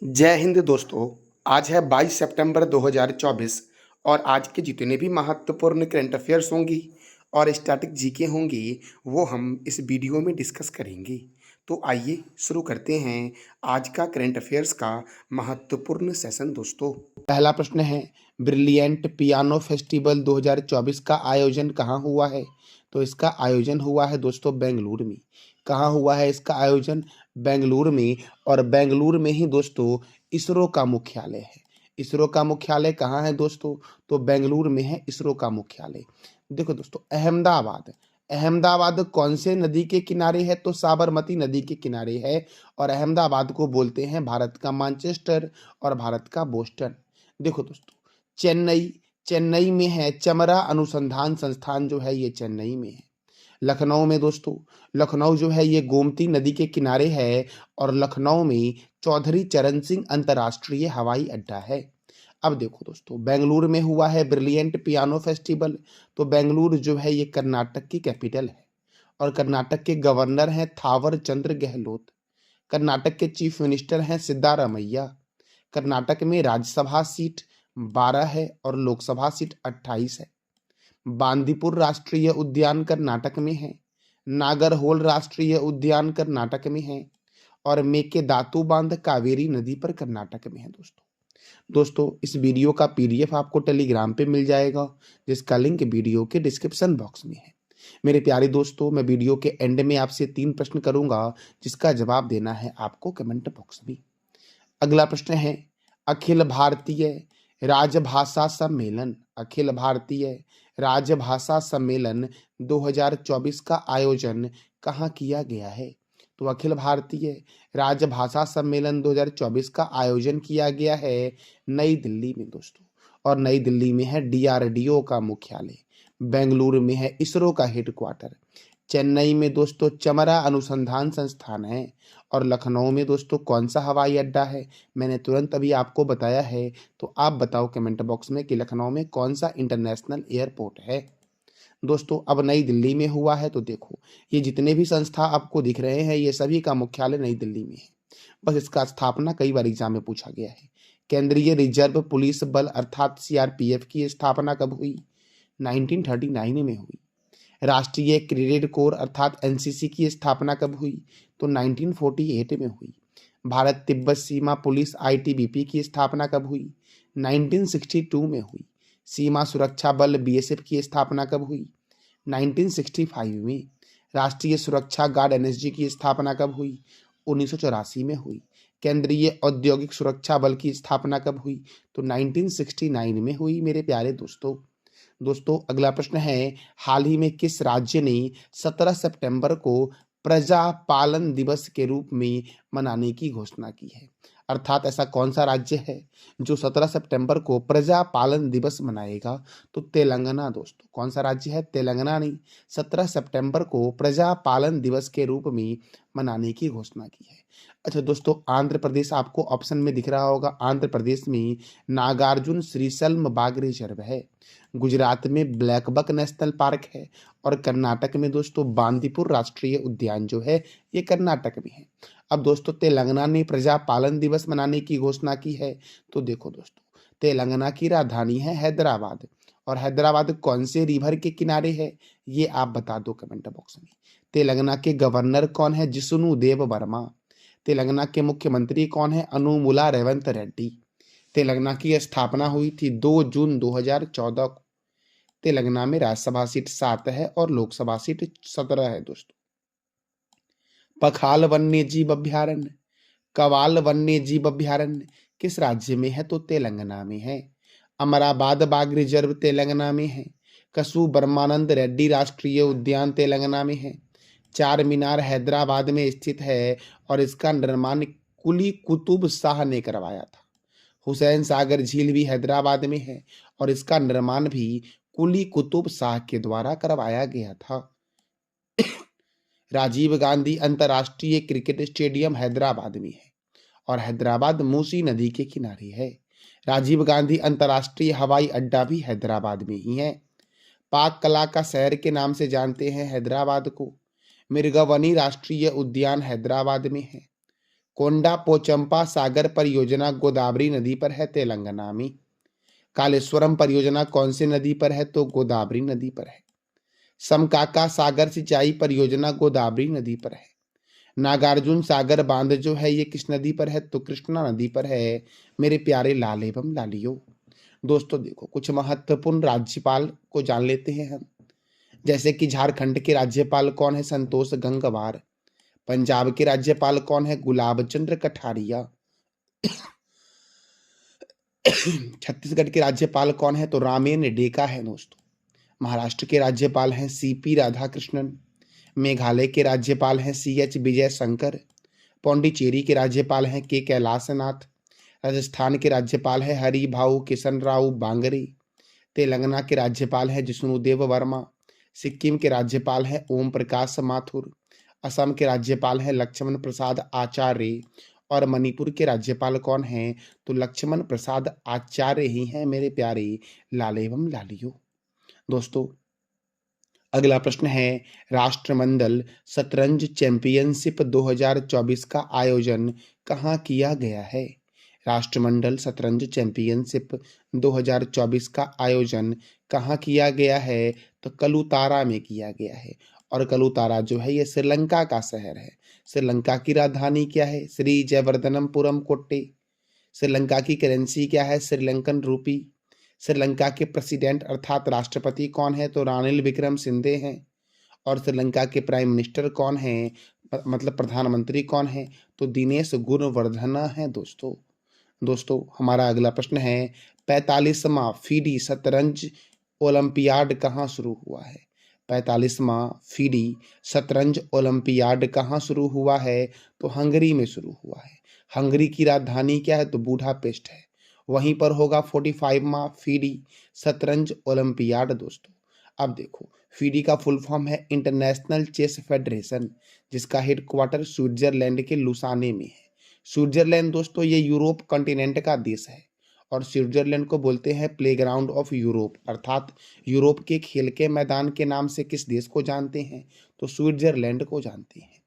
जय हिंद दोस्तों। आज है 22 सितंबर 2024 और आज के जितने भी महत्वपूर्ण करंट अफेयर्स होंगी और स्टैटिक जीके होंगी वो हम इस वीडियो में डिस्कस करेंगे। तो आइए शुरू करते हैं आज का करंट अफेयर्स का महत्वपूर्ण सेशन। दोस्तों, पहला प्रश्न है, ब्रिलियंट पियानो फेस्टिवल 2024 का आयोजन कहाँ हुआ है? तो इसका आयोजन हुआ है दोस्तों बेंगलुरु में। कहाँ हुआ है इसका आयोजन? बेंगलुरु में। और बेंगलुरु में ही दोस्तों इसरो का मुख्यालय है। इसरो का मुख्यालय कहाँ है दोस्तों? तो बेंगलुरु में है इसरो का मुख्यालय। देखो दोस्तों, अहमदाबाद अहमदाबाद कौन से नदी के किनारे है? तो साबरमती नदी के किनारे है। और अहमदाबाद को बोलते हैं भारत का मैनचेस्टर और भारत का बोस्टन। देखो दोस्तों, चेन्नई चेन्नई में है चमरा अनुसंधान संस्थान, जो है ये चेन्नई में है। लखनऊ में दोस्तों, लखनऊ जो है ये गोमती नदी के किनारे है और लखनऊ में चौधरी चरण सिंह अंतर्राष्ट्रीय हवाई अड्डा है। अब देखो दोस्तों, बेंगलुरु में हुआ है ब्रिलियंट पियानो फेस्टिवल। तो बेंगलुरु जो है ये कर्नाटक की कैपिटल है और कर्नाटक के गवर्नर हैं थावर चंद्र गहलोत। कर्नाटक के चीफ मिनिस्टर हैं सिद्धारमैया। कर्नाटक में राज्यसभा सीट 12 है और लोकसभा सीट 28 है। बांदीपुर राष्ट्रीय उद्यान कर्नाटक में है। नागरहोल राष्ट्रीय उद्यान कर्नाटक में है और मेकेदातु बांध कावेरी नदी पर कर्नाटक में है। दोस्तों, इस वीडियो का पीडीएफ आपको टेलीग्राम पे मिल जाएगा, जिसका लिंक वीडियो के डिस्क्रिप्शन बॉक्स में है। मेरे प्यारे दोस्तों, मैं वीडियो के एंड में आपसे 3 प्रश्न करूंगा, जिसका जवाब देना है आपको कमेंट बॉक्स में। अगला प्रश्न है, अखिल भारतीय राजभाषा सम्मेलन अखिल भारतीय राजभाषा सम्मेलन 2024 का आयोजन कहाँ किया गया है? तो अखिल भारतीय राजभाषा सम्मेलन 2024 का आयोजन किया गया है नई दिल्ली में दोस्तों। और नई दिल्ली में है डीआरडीओ का मुख्यालय। बेंगलुरु में है इसरो का हेडक्वार्टर। चेन्नई में दोस्तों चमरा अनुसंधान संस्थान है। और लखनऊ में दोस्तों कौन सा हवाई अड्डा है? मैंने तुरंत अभी आपको बताया है। तो आप बताओ कमेंट बॉक्स में कि लखनऊ में कौन सा इंटरनेशनल एयरपोर्ट है। दोस्तों, अब नई दिल्ली में हुआ है। तो देखो, ये जितने भी संस्था आपको दिख रहे हैं ये सभी का मुख्यालय नई दिल्ली में है। बस इसका स्थापना कई बार एग्जाम में पूछा गया है। केंद्रीय रिजर्व पुलिस बल अर्थात सीआरपीएफ की स्थापना कब हुई? 1939 में हुई। राष्ट्रीय क्रेडिट कोर अर्थात एनसीसी की स्थापना कब हुई? तो 1948 में हुई। भारत तिब्बत सीमा पुलिस आईटीबीपी की स्थापना कब हुई? 1962 में हुई। सीमा सुरक्षा बल बीएसएफ की स्थापना कब हुई? 1965 में। राष्ट्रीय सुरक्षा गार्ड एनएसजी की स्थापना कब हुई? 1984 में हुई। केंद्रीय औद्योगिक सुरक्षा बल की स्थापना कब हुई? तो 1969 में हुई मेरे प्यारे दोस्तों, अगला प्रश्न है, हाल ही में किस राज्य ने 17 सितंबर को प्रजा पालन दिवस के रूप में मनाने की घोषणा की है? अर्थात ऐसा कौन सा राज्य है जो 17 सितंबर को प्रजा पालन दिवस मनाएगा? तो तेलंगाना दोस्तों। कौन सा राज्य है? तेलंगाना ने 17 सितंबर को प्रजा पालन दिवस के रूप में मनाने की घोषणा की है। अच्छा दोस्तों, आंध्र प्रदेश आपको ऑप्शन में दिख रहा होगा। आंध्र प्रदेश में नागार्जुन श्रीशल्म बाघ रिजर्व है। गुजरात में ब्लैकबक नेशनल पार्क है और कर्नाटक में दोस्तों बांदीपुर राष्ट्रीय उद्यान जो है ये कर्नाटक में है। अब दोस्तों, तेलंगाना ने प्रजा पालन दिवस मनाने की घोषणा की है। तो देखो दोस्तों, तेलंगाना की राजधानी है हैदराबाद। और हैदराबाद कौन से रिवर के किनारे है? ये आप बता दो कमेंट बॉक्स में। तेलंगाना के गवर्नर कौन है? जिष्णु देव वर्मा। तेलंगाना के मुख्यमंत्री कौन है? अनुमुला रेवंत रेड्डी। तेलंगाना की स्थापना हुई थी 2 जून 2014 को। तेलंगाना में राज्यसभा सीट 7 है और लोकसभा सीट 17 है दोस्तों। पखाल वन्य जीव अभ्यारण्य कवाल वन्य जीव अभ्यारण्य किस राज्य में है? तो तेलंगाना में है। अमराबाद बाघ रिजर्व तेलंगाना में है। कसू ब्रह्मानंद रेड्डी राष्ट्रीय उद्यान तेलंगाना में है। चार मीनार हैदराबाद में स्थित है और इसका निर्माण कुली कुतुब शाह ने करवाया था। हुसैन सागर झील भी हैदराबाद में है और इसका निर्माण भी कुली कुतुब शाह के द्वारा करवाया गया था। राजीव गांधी अंतर्राष्ट्रीय क्रिकेट स्टेडियम हैदराबाद में है और हैदराबाद मूसी नदी के किनारे है। राजीव गांधी अंतर्राष्ट्रीय हवाई अड्डा भी हैदराबाद में ही है। पाक कला का शहर के नाम से जानते हैं हैदराबाद को। मिर्गावनी राष्ट्रीय उद्यान हैदराबाद में है। कोंडा पोचंपा सागर परियोजना गोदावरी नदी पर है तेलंगाना में। कालेश्वरम परियोजना कौन सी नदी पर है? तो गोदावरी नदी पर है। समकाका सागर सिंचाई परियोजना गोदावरी नदी पर है। नागार्जुन सागर बांध जो है ये किस नदी पर है? तो कृष्णा नदी पर है मेरे प्यारे लाल एवं लालियो। दोस्तों देखो, कुछ महत्वपूर्ण राज्यपाल को जान लेते हैं हम। जैसे कि झारखंड के राज्यपाल कौन है? संतोष गंगवार। पंजाब के राज्यपाल कौन है? गुलाब चंद्र कठारिया। छत्तीसगढ़ के राज्यपाल कौन है? तो रामेन डेका है दोस्तों। महाराष्ट्र के राज्यपाल हैं सीपी राधाकृष्णन। मेघालय के राज्यपाल हैं सीएच विजय शंकर। पौंडीचेरी के राज्यपाल हैं के कैलाशनाथ। राजस्थान के राज्यपाल हैं हरिभाऊ किशन राव बांगरे। तेलंगाना के राज्यपाल हैं जिष्णुदेव वर्मा। सिक्किम के राज्यपाल हैं ओम प्रकाश माथुर। असम के राज्यपाल हैं लक्ष्मण प्रसाद आचार्य। और मणिपुर के राज्यपाल कौन हैं? तो लक्ष्मण प्रसाद आचार्य ही हैं मेरे प्यारे लाल एवं लालियों। दोस्तों अगला प्रश्न है, राष्ट्रमंडल शतरंज चैंपियनशिप 2024 का आयोजन कहाँ किया गया है? राष्ट्रमंडल शतरंज चैंपियनशिप 2024 का आयोजन कहाँ किया गया है? तो कलुतारा में किया गया है। और कलुतारा जो है ये श्रीलंका का शहर है। श्रीलंका की राजधानी क्या है? श्री जयवर्धनपुरम कोट्टे। श्रीलंका की करेंसी क्या है? श्रीलंकन रूपी। श्रीलंका के प्रेसिडेंट अर्थात राष्ट्रपति कौन है? तो रानिल विक्रम सिंघे हैं। और श्रीलंका के प्राइम मिनिस्टर कौन है? मतलब प्रधानमंत्री कौन है? तो दिनेश गुणवर्धना है दोस्तों हमारा अगला प्रश्न है, 45वां फीडी शतरंज ओलंपियाड कहाँ शुरू हुआ है? 45वां फीडी शतरंज ओलंपियाड कहाँ शुरू हुआ है? तो हंगरी में शुरू हुआ है। हंगरी की राजधानी क्या है? तो बूडापेस्ट है। वहीं पर होगा 45वां फीडी शतरंज ओलंपियाड दोस्तों। अब देखो, फीडी का फुल फॉर्म है इंटरनेशनल चेस फेडरेशन, जिसका हेडक्वार्टर स्विट्जरलैंड के लुसाने में है। स्विट्जरलैंड दोस्तों ये यूरोप कॉन्टिनेंट का देश है। और स्विट्जरलैंड को बोलते हैं प्लेग्राउंड ऑफ यूरोप, अर्थात यूरोप के खेल के मैदान के नाम से किस देश को जानते हैं? तो स्विट्जरलैंड को जानते हैं।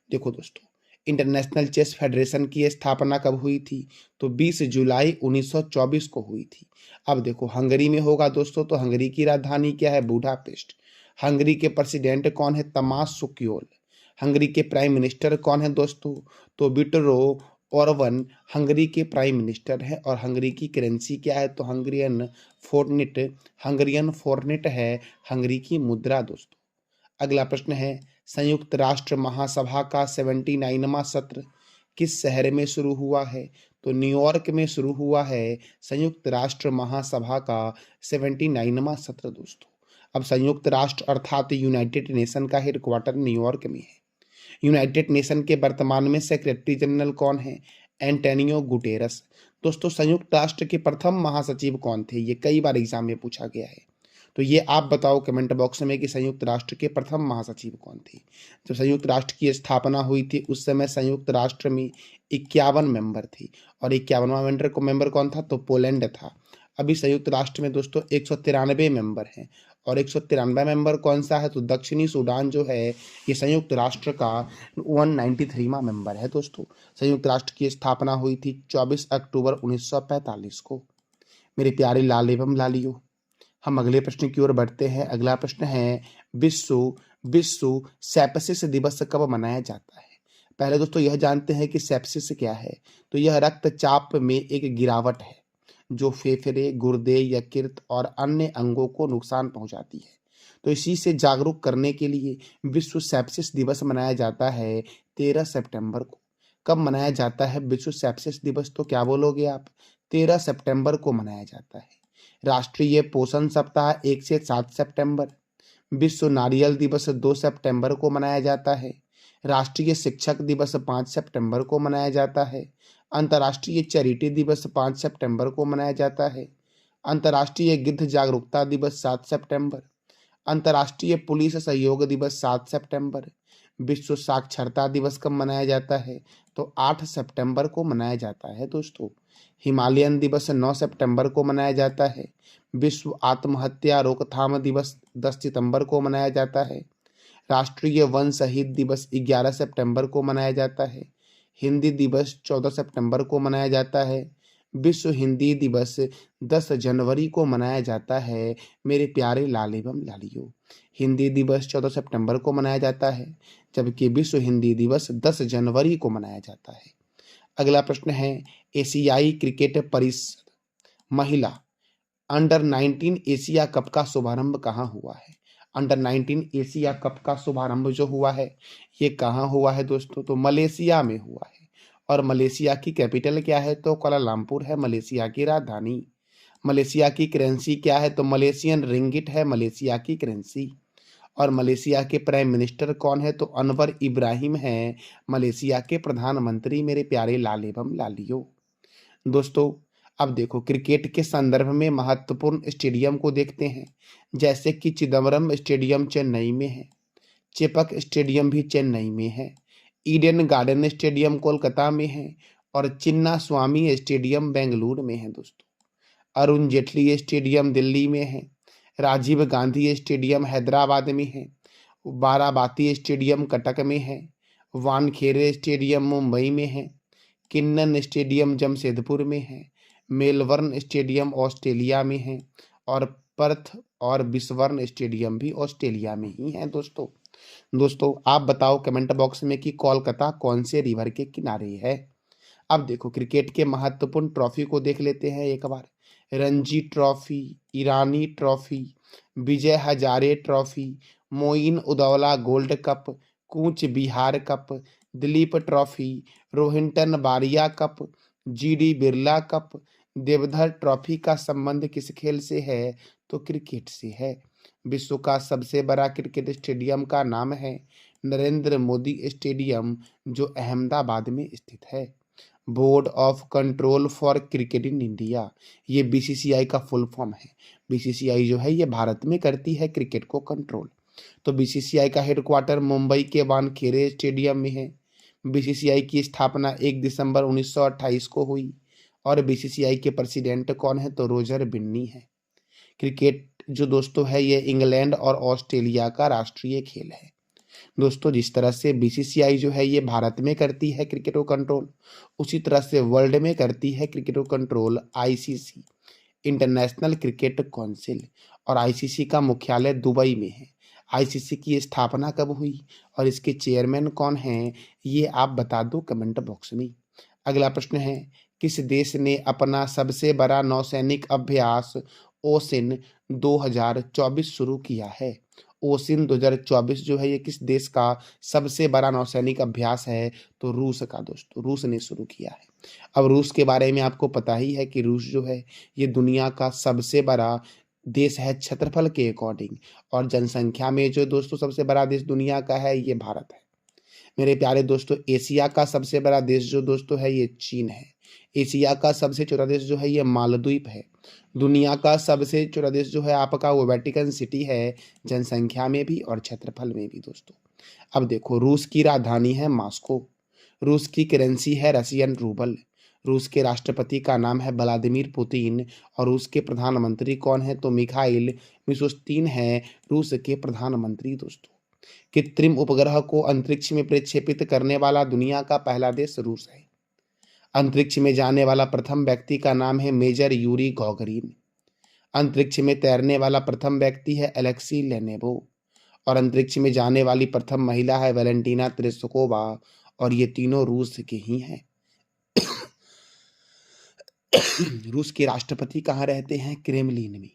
देखो दोस्तों, इंटरनेशनल चेस फेडरेशन की स्थापना कब हुई थी? तो 20 जुलाई 1924 को हुई थी। अब देखो, हंगरी में होगा दोस्तों, तो हंगरी की राजधानी क्या है? बूडापेस्ट। हंगरी के प्रेसिडेंट कौन है? तमास सुक्योल। हंगरी के प्राइम मिनिस्टर कौन है दोस्तों? तो विक्टर ओरबन हंगरी के प्राइम मिनिस्टर है। और हंगरी की करेंसी क्या है? तो हंगरियन फोर्निट है हंगरी की मुद्रा दोस्तों। अगला प्रश्न है, संयुक्त राष्ट्र महासभा का 79वां सत्र किस शहर में शुरू हुआ है? तो न्यूयॉर्क में शुरू हुआ है संयुक्त राष्ट्र महासभा का 79वां सत्र दोस्तों। अब संयुक्त राष्ट्र अर्थात यूनाइटेड नेशन का हेडक्वार्टर न्यूयॉर्क में है। यूनाइटेड नेशन के वर्तमान में सेक्रेटरी जनरल कौन है? Antonio Guterres. दोस्तों संयुक्त राष्ट्र के प्रथम महासचिव कौन थे? ये कई बार एग्जाम में पूछा गया है, तो ये आप बताओ कमेंट बॉक्स में कि संयुक्त राष्ट्र के प्रथम महासचिव कौन थे। जब संयुक्त राष्ट्र की स्थापना हुई थी उस समय संयुक्त राष्ट्र में 51 मेंबर थे। और 51वां मेंबर कौन था? तो पोलैंड था। अभी संयुक्त राष्ट्र में दोस्तों 193 मेंबर हैं। और 193वां मेंबर कौन सा है? तो दक्षिणी सूडान जो है ये संयुक्त राष्ट्र का 193वां मेंबर है दोस्तों। संयुक्त राष्ट्र की स्थापना हुई थी 24 अक्टूबर 1945 को। मेरे प्यारे लाल एवं लालियों, हम अगले प्रश्न की ओर बढ़ते हैं। अगला प्रश्न है, विश्व सेप्सिस दिवस कब मनाया जाता है? पहले दोस्तों यह जानते हैं कि सेप्सिस क्या है। तो यह रक्तचाप में एक गिरावट है जो फेफड़े, गुर्दे, यकृत और अन्य अंगों को नुकसान पहुंचाती है। तो इसी से जागरूक करने के लिए विश्व सेप्सिस दिवस मनाया जाता है 13 सितंबर को। कब मनाया जाता है विश्व सेप्सिस दिवस? तो क्या बोलोगे आप? 13 सितंबर को मनाया जाता है। राष्ट्रीय पोषण सप्ताह 1 से 7 सितंबर। विश्व नारियल दिवस 2 सितंबर को मनाया जाता है। राष्ट्रीय शिक्षक दिवस 5 सितंबर को मनाया जाता है। अंतर्राष्ट्रीय चैरिटी दिवस 5 सितंबर को मनाया जाता है। अंतर्राष्ट्रीय गिद्ध जागरूकता दिवस 7 सितंबर। अंतर्राष्ट्रीय पुलिस सहयोग दिवस 7 सितंबर। विश्व साक्षरता दिवस कब मनाया जाता है? तो 8 सितंबर को मनाया जाता है दोस्तों। हिमालयन दिवस 9 सितंबर को मनाया जाता है। विश्व आत्महत्या रोकथाम दिवस 10 सितंबर को मनाया जाता है। राष्ट्रीय वन शहीद दिवस 11 सितंबर को मनाया जाता है। हिंदी दिवस 14 सितंबर को मनाया जाता है। विश्व हिंदी दिवस 10 जनवरी को मनाया जाता है। मेरे प्यारे लाल एवं लालियों, हिंदी दिवस 14 सितंबर को मनाया जाता है, जबकि विश्व हिंदी दिवस 10 जनवरी को मनाया जाता है। अगला प्रश्न है, एशियाई क्रिकेट परिषद महिला अंडर 19 एशिया कप का शुभारंभ कहाँ हुआ है? अंडर 19 एशिया कप का शुभारंभ जो हुआ है, ये कहाँ हुआ है दोस्तों? तो मलेशिया में हुआ है। और मलेशिया की कैपिटल क्या है? तो कुआलालंपुर है मलेशिया की राजधानी। मलेशिया की करेंसी क्या है? तो मलेशियन रिंगिट है मलेशिया की करेंसी। और मलेशिया के प्राइम मिनिस्टर कौन है? तो अनवर इब्राहिम है मलेशिया के प्रधानमंत्री, मेरे प्यारे लाल एवं लालियों। दोस्तों, अब देखो क्रिकेट के संदर्भ में महत्वपूर्ण स्टेडियम को देखते हैं, जैसे कि चिदम्बरम स्टेडियम चेन्नई में है, चेपक स्टेडियम भी चेन्नई में है, ईडन गार्डन स्टेडियम कोलकाता में है और चिन्ना स्वामी स्टेडियम बेंगलुरु में है दोस्तों। अरुण जेटली स्टेडियम दिल्ली में है, राजीव गांधी स्टेडियम हैदराबाद में है, बाराबाती स्टेडियम कटक में है, वानखेड़े स्टेडियम मुंबई में है, किन्नन स्टेडियम जमशेदपुर में है, मेलबर्न स्टेडियम ऑस्ट्रेलिया में है और पर्थ और बिस्बर्न स्टेडियम भी ऑस्ट्रेलिया में ही है दोस्तों आप बताओ कमेंट बॉक्स में कि कोलकाता कौन से रिवर के किनारे है। अब देखो क्रिकेट के महत्वपूर्ण ट्रॉफी को देख लेते हैं एक बार। Ranji trophy, Irani trophy, Vijay Hazare trophy, Moin ud Dowlah gold cup, Cooch Behar cup, Duleep trophy, Rohinton Baria cup, GD Birla cup. Deodhar trophy का संबंध किस खेल से है? तो क्रिकेट से है। विश्व का सबसे बड़ा क्रिकेट स्टेडियम का नाम है नरेंद्र मोदी स्टेडियम, जो अहमदाबाद में स्थित है। Board of control for cricket in India, ये बीसीसीआई का फुल फॉर्म है। बीसीसीआई जो है ये भारत में करती है क्रिकेट को कंट्रोल। तो बीसीसीआई का हेडक्वार्टर मुंबई के वानखेड़े स्टेडियम में है। बीसीसीआई की स्थापना 1 दिसंबर 1928 को हुई और बीसीसीआई के प्रेसिडेंट कौन है? तो रोजर बिन्नी है। क्रिकेट जो दोस्तों है ये इंग्लैंड और ऑस्ट्रेलिया का राष्ट्रीय खेल है। दोस्तों जिस तरह से बीसीसीआई जो है ये भारत में करती है क्रिकेट को कंट्रोल, उसी तरह से वर्ल्ड में करती है क्रिकेट को control ICC, international cricket council. और आईसीसी का मुख्यालय दुबई में है। आईसीसी की स्थापना कब हुई और इसके चेयरमैन कौन हैं, ये आप बता दो कमेंट बॉक्स में। अगला प्रश्न है, किस देश ने अपना सबसे बड़ा नौसैनिक अभ्यास ओसिन 2024 शुरू किया है? ओसिन 2024 जो है ये किस देश का सबसे बड़ा नौसैनिक अभ्यास है? तो रूस का दोस्तों, रूस ने शुरू किया है। अब रूस के बारे में आपको पता ही है कि रूस जो है ये दुनिया का सबसे बड़ा देश है क्षेत्रफल के अकॉर्डिंग, और जनसंख्या में जो दोस्तों सबसे बड़ा देश दुनिया का है ये भारत है। मेरे प्यारे दोस्तों, एशिया का सबसे बड़ा देश जो दोस्तों है ये चीन है। एशिया का सबसे छोटा देश जो है ये मालदीव है। दुनिया का सबसे छोटा देश जो है आपका वो वेटिकन सिटी है, जनसंख्या में भी और क्षेत्रफल में भी दोस्तों। अब देखो रूस की राजधानी है मॉस्को, रूस की करेंसी है रशियन रूबल, रूस के राष्ट्रपति का नाम है व्लादिमीर पुतिन और रूस के प्रधानमंत्री कौन है? तो मिखाइल मिशुस्तिन है रूस के प्रधानमंत्री दोस्तों। कृत्रिम उपग्रह को अंतरिक्ष में प्रक्षेपित करने वाला दुनिया का पहला देश रूस है। अंतरिक्ष में जाने वाला प्रथम व्यक्ति का नाम है मेजर यूरी गॉगरिन। अंतरिक्ष में तैरने वाला प्रथम व्यक्ति है एलेक्सी लेनेवो और अंतरिक्ष में जाने वाली प्रथम महिला है वैलेंटीना तेरेस्कोवा, और ये तीनों रूस के ही हैं। रूस के राष्ट्रपति कहाँ रहते हैं? क्रेमलिन में।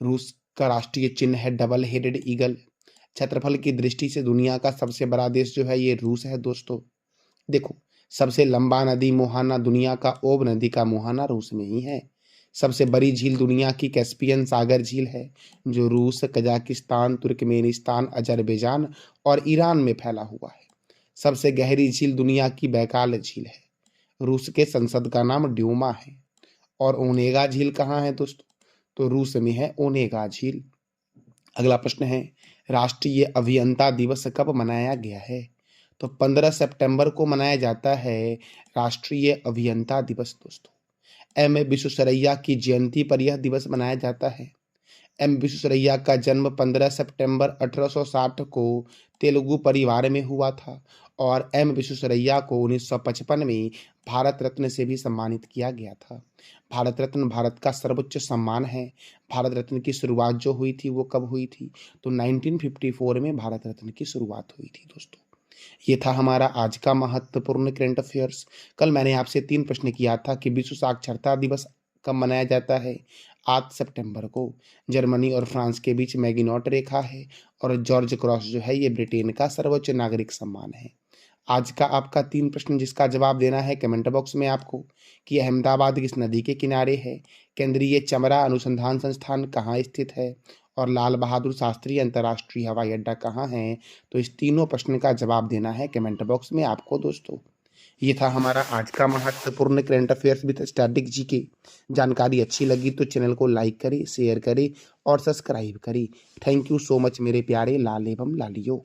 रूस का राष्ट्रीय चिन्ह है डबल हेडेड ईगल। क्षेत्रफल की दृष्टि से दुनिया का सबसे बड़ा देश जो है ये रूस है दोस्तों। देखो सबसे लंबा नदी मुहाना दुनिया का ओब नदी का मुहाना रूस में ही है। सबसे बड़ी झील दुनिया की कैस्पियन सागर झील है, जो रूस, कजाकिस्तान, तुर्कमेनिस्तान, अजरबैजान और ईरान में फैला हुआ है। सबसे गहरी झील दुनिया की बैकाल झील है। रूस के संसद का नाम ड्यूमा है। और ओनेगा झील कहाँ है दोस्तों? तो रूस में है ओनेगा झील। अगला प्रश्न है, राष्ट्रीय अभियंता दिवस कब मनाया गया है? तो 15 सितंबर को मनाया जाता है राष्ट्रीय अभियंता दिवस दोस्तों। एम विश्वेश्वरैया की जयंती पर यह दिवस मनाया जाता है। एम विश्वेश्वरैया का जन्म 15 सितंबर 1860 को तेलुगु परिवार में हुआ था और एम विश्वेश्वरैया को 1955 में भारत रत्न से भी सम्मानित किया गया था। भारत रत्न भारत का सर्वोच्च सम्मान है। भारत रत्न की शुरुआत जो हुई थी वो कब हुई थी? तो 1954 में भारत रत्न की शुरुआत हुई थी दोस्तों। ये था हमारा आज का महत्वपूर्ण करंट अफेयर्स। कल मैंने आपसे 3 प्रश्न किया था कि विश्व साक्षरता दिवस कब मनाया जाता है? 8 सितंबर को। जर्मनी और फ्रांस के बीच मैगिनॉट रेखा है और जॉर्ज क्रॉस जो है ये ब्रिटेन का सर्वोच्च नागरिक सम्मान है। आज का आपका 3 प्रश्न जिसका जवाब देना है कमेंट बॉक्स में आपको कि अहमदाबाद किस नदी के किनारे है? केंद्रीय चमड़ा अनुसंधान संस्थान कहाँ स्थित है? और लाल बहादुर शास्त्री अंतर्राष्ट्रीय हवाई अड्डा कहाँ है? तो इस तीनों प्रश्न का जवाब देना है कमेंट बॉक्स में आपको दोस्तों। ये था हमारा आज का महत्वपूर्ण current affairs with static GK. जानकारी अच्छी लगी तो चैनल को लाइक करें, शेयर करें और सब्सक्राइब करें। थैंक यू सो मच मेरे प्यारे लाल एवं लालियों।